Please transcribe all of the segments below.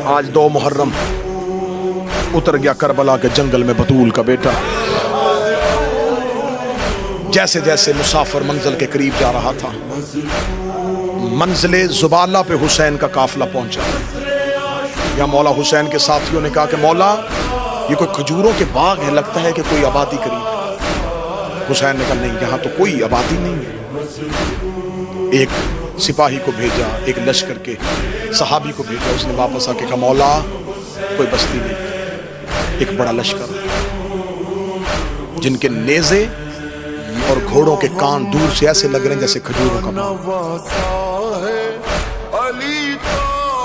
آج 2 محرم اتر گیا کربلا کے جنگل میں بطول کا بیٹا. جیسے جیسے مسافر منزل کے قریب جا رہا تھا، منزل زبالہ پہ حسین کا قافلہ پہنچا. یا مولا حسین کے ساتھیوں نے کہا کہ مولا یہ کوئی کھجوروں کے باغ ہے، لگتا ہے کہ کوئی آبادی قریب ہے. حسین نے کہا نہیں، یہاں تو کوئی آبادی نہیں ہے. ایک سپاہی کو بھیجا، ایک لشکر کے صحابی کو بھیجا. اس نے واپس آ کے کہا مولا کوئی بستی نہیں، ایک بڑا لشکر جن کے نیزے اور گھوڑوں کے کان دور سے ایسے لگ رہے ہیں جیسے کھجوروں کا باغ.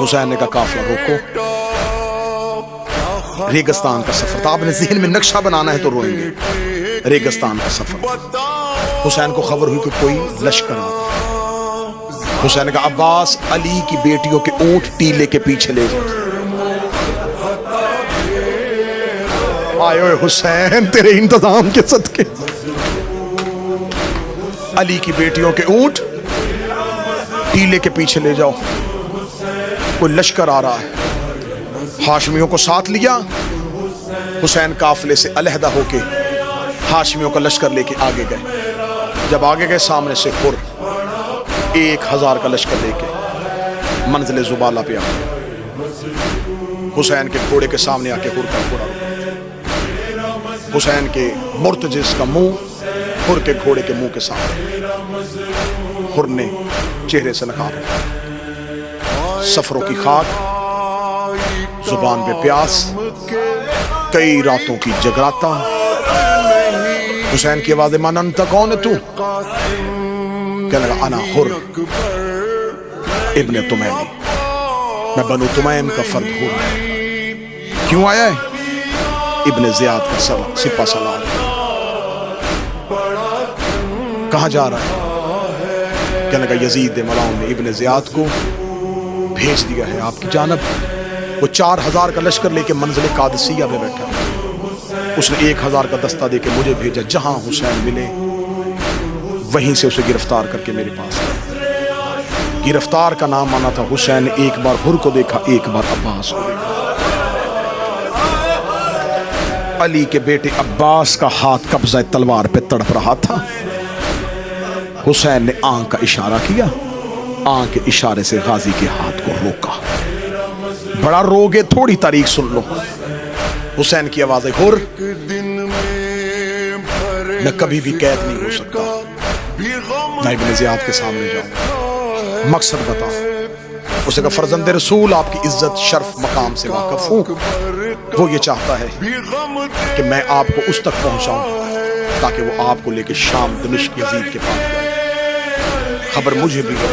حسین نے کہا قافلہ روکو. ریگستان کا سفر تھا. آپ نے ذہن میں نقشہ بنانا ہے تو روئیں گے. ریگستان کا سفر تھا. حسین کو خبر ہوئی کہ کوئی لشکر آ رہا. حسین نے کہا عباس علی کی بیٹیوں کے اونٹ ٹیلے کے پیچھے لے جاؤ. آئے ہوئے حسین تیرے انتظام کے صدقے، علی کی بیٹیوں کے اونٹ ٹیلے کے پیچھے لے جاؤ. کوئی لشکر آ رہا ہے. ہاشمیوں کو ساتھ لیا. حسین قافلے سے علیحدہ ہو کے ہاشمیوں کا لشکر لے کے آگے گئے. جب آگے گئے سامنے سے خر 1000 کا لشکر لے کے منزل زبالہ پہ آ گئے. حسین کے گھوڑے کے سامنے آ کے خر کا گھوڑا رکا. حسین کے مرتجز کا منہ خر کے گھوڑے کے منہ کے سامنے. خر نے چہرے سے نقاب رکھا. سفروں کی خاک، زبان پہ پیاس، کئی راتوں کی جگراتا. حسین کی آواز من انت، کون ہے تو؟ کہنے لگا انا حر ابن تمیمی، میں بنو تمیم کا فرد ہوں. کیوں آیا ہے؟ ابن زیاد کا سپہ سالار. کہاں جا رہا ہے؟ کہنے لگا یزید ملاؤں نے ابن زیاد کو بھیج دیا ہے آپ کی جانب. وہ 4000 کا لشکر لے کے منزل قادسیہ میں بیٹھا. اس نے 1000 کا دستہ دے کے مجھے بھیجا. جہاں حسین ملے وہیں سے اسے گرفتار کر کے میرے پاس آیا. گرفتار کا نام آنا تھا حسین. ایک بار حر کو دیکھا، ایک بار عباس کو دیکھا. علی کے بیٹے عباس کا ہاتھ قبضہ تلوار پہ تڑپ رہا تھا. حسین نے آنکھ کا اشارہ کیا. آنکھ کے اشارے سے غازی کے ہاتھ کو روکا. بڑا روگے، تھوڑی تاریخ سن لو. حسین کی آواز ہے حر میں کبھی بھی قید نہیں ہو سکتا. میں ابن زیاد کے سامنے جاؤں. مقصد بتا. اسے کہا فرزند رسول آپ کی عزت، شرف، مقام سے واقف ہوں. وہ یہ چاہتا ہے کہ میں آپ کو اس تک پہنچاؤں تاکہ وہ آپ کو لے کے شام دمشق یزید کے پاس جائے. خبر مجھے بھی ہے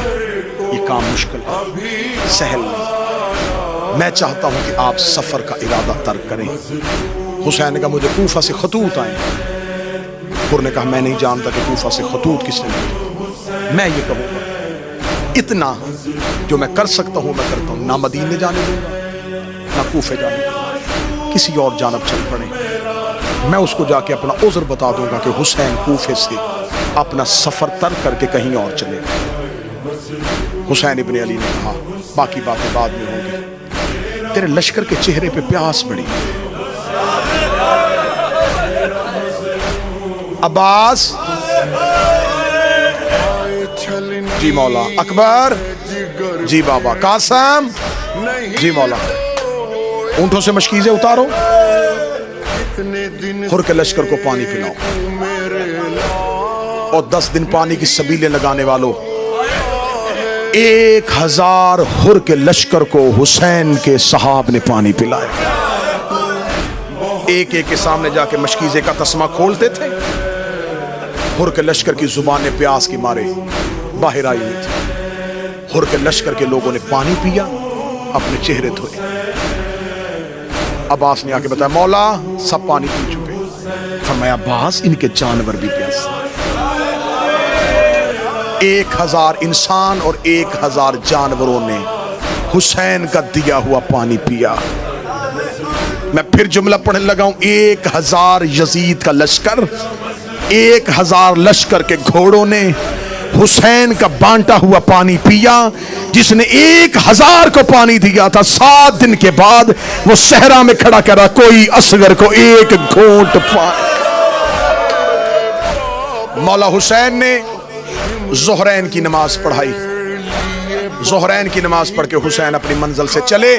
یہ کام مشکل ہے، سہل نہیں. میں چاہتا ہوں کہ آپ سفر کا ارادہ ترک کریں. حسین نے کہا مجھے کوفہ سے خطوط آئے. حر نے کہا میں نہیں جانتا کہ کوفہ سے خطوط کس نے بھیجے. میں یہ کہوں گا اتنا جو میں کر سکتا ہوں میں کرتا ہوں. نہ مدینے جانے دوں گا نہ کوفے جانے دوں گا. کسی اور جانب چل پڑے. میں اس کو جا کے اپنا عذر بتا دوں گا کہ حسین کوفے سے اپنا سفر ترک کر کے کہیں اور چلے گا. حسین ابن علی نے کہا باقی باتیں بعد میں ہوں گی. تیرے لشکر کے چہرے پہ پیاس بڑی. عباس جی مولا. اکبر جی بابا. قاسم جی مولا. اونٹوں سے مشکیزیں اتارو. حر کے لشکر کو پانی پلاؤ اور 10 دن پانی کی سبیلیں لگانے والوں 1000 حر کے لشکر کو حسین کے صحاب نے پانی پلایا. ایک ایک کے سامنے جا کے مشکیزے کا تسمہ کھولتے تھے. حر کے لشکر کی زبانیں پیاس کی مارے باہر آئی ہوئی تھی. حر کے لشکر کے لوگوں نے پانی پیا، اپنے چہرے دھوئے. عباس نے آ کے بتایا مولا سب پانی پی چکے. فرمایا عباس ان کے جانور بھی پیاسے. 1000 انسان اور 1000 جانوروں نے حسین کا دیا ہوا پانی پیا. میں پھر جملہ پڑھنے لگا ہوں. 1000 یزید کا لشکر، 1000 لشکر کے گھوڑوں نے حسین کا بانٹا ہوا پانی پیا، جس نے 1000 کو پانی دیا تھا، 7 دن کے بعد وہ صحرا میں کھڑا کرا، کوئی اصغر کو 1 گھونٹ پانی۔ مولا حسین نے ظہرین کی نماز پڑھائی، ظہرین کی نماز پڑھ کے حسین اپنی منزل سے چلے،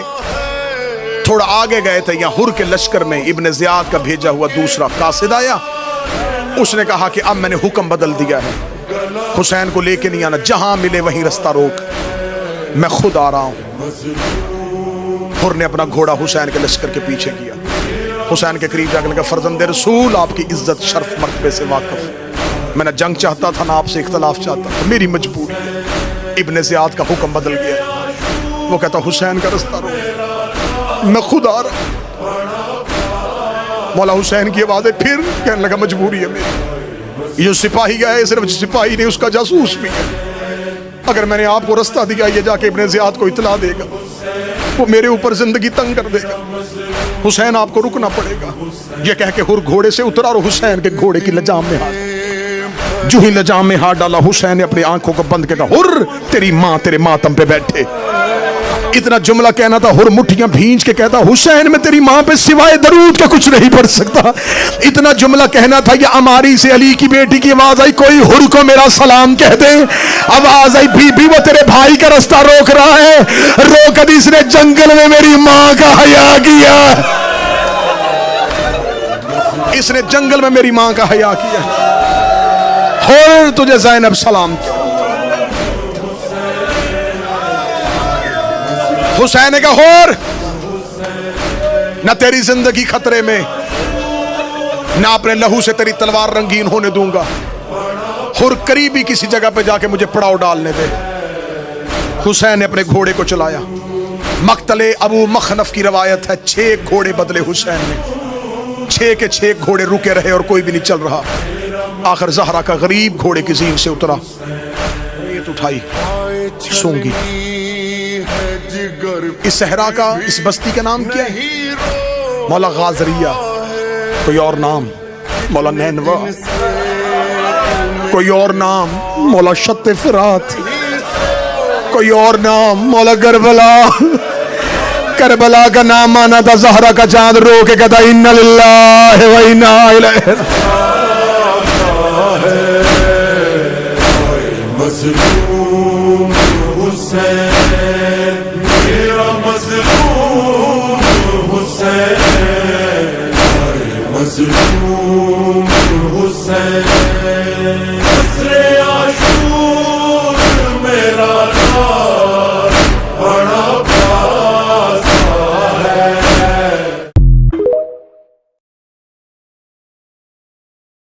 تھوڑا آگے گئے تھے، یہاں ہر کے لشکر میں ابن زیاد کا بھیجا ہوا دوسرا قاصد آیا، اس نے کہا کہ اب میں نے حکم بدل دیا ہے، حسین کو لے کے نہیں آنا، جہاں ملے وہیں رستہ روک، میں خود آ رہا ہوں۔ ہر نے اپنا گھوڑا حسین کے لشکر کے پیچھے کیا، حسین کے قریب جا کے کہا فرزند رسول آپ کی عزت شرف مرتبے سے واقف، میں نہ جنگ چاہتا تھا نہ آپ سے اختلاف چاہتا تھا، میری مجبوری ہے۔ ابن زیاد کا حکم بدل گیا، وہ کہتا حسین کا رستہ روک، میں خود آ رہا ہوں۔ مولا حسین کی آوازیں پھر کہنے لگا مجبوری ہے میری، یہ سپاہی گیا ہے، صرف سپاہی نہیں اس کا جاسوس بھی ہے، اگر میں نے آپ کو رستہ دیا یہ جا کے ابن زیاد کو اطلاع دے گا، وہ میرے اوپر زندگی تنگ کر دے گا، حسین آپ کو رکنا پڑے گا۔ یہ کہہ کے ہر گھوڑے سے اترا اور حسین کے گھوڑے کی لجام میں ہاتھ، جو ہی لجام میں ہاتھ ڈالا حسین نے اپنی آنکھوں کو بند کیا، ہر تیری ماں تیرے ماتم پہ بیٹھے۔ اتنا جملہ کہنا تھا، ہر مٹھیاں بھینچ کے کہتا حسین میں تیری ماں پہ سوائے درود کے کچھ نہیں پڑھ سکتا۔ اتنا جملہ کہنا تھا، یہ اماری سے علی کی بیٹی کی آواز آئی، کوئی ہر کو میرا سلام کہہ دے۔ آواز آئی، بی بی وہ تیرے بھائی کا رستہ روک رہا ہے، روک دی، اس نے جنگل میں میری ماں کا حیا کیا، اس نے جنگل میں میری ماں کا حیا کیا، ہر تجھے زینب سلام کیا۔ حسین نے کہا ہور نہ تیری زندگی خطرے میں، نہ اپنے لہو سے تیری تلوار رنگین ہونے دوں گا، ہر قریبی کسی جگہ پہ جا کے مجھے پڑاؤ ڈالنے دے۔ حسین نے اپنے گھوڑے کو چلایا، مقتل ابو مخنف کی روایت ہے 6 گھوڑے بدلے حسین نے، 6 کے 6 گھوڑے رکے رہے اور کوئی بھی نہیں چل رہا، آخر زہرا کا غریب گھوڑے کی زین سے اترا، نیت اٹھائی، سونگی۔ اس صحرا کا، اس بستی کا نام کیا ہے؟ مولا غازریہ، کوئی اور نام مولا نینوا، کوئی اور نام مولا شط فرات، کوئی اور نام مولا کربلا۔ کربلا کا نام آنا تھا، زہرا کا چاند رو کے کہتا اِنَّ لِلَّهِ وَإِنَّا إِلَيْهِ مظلوم حسین، میرا مظلوم حسین، مظلوم حسین۔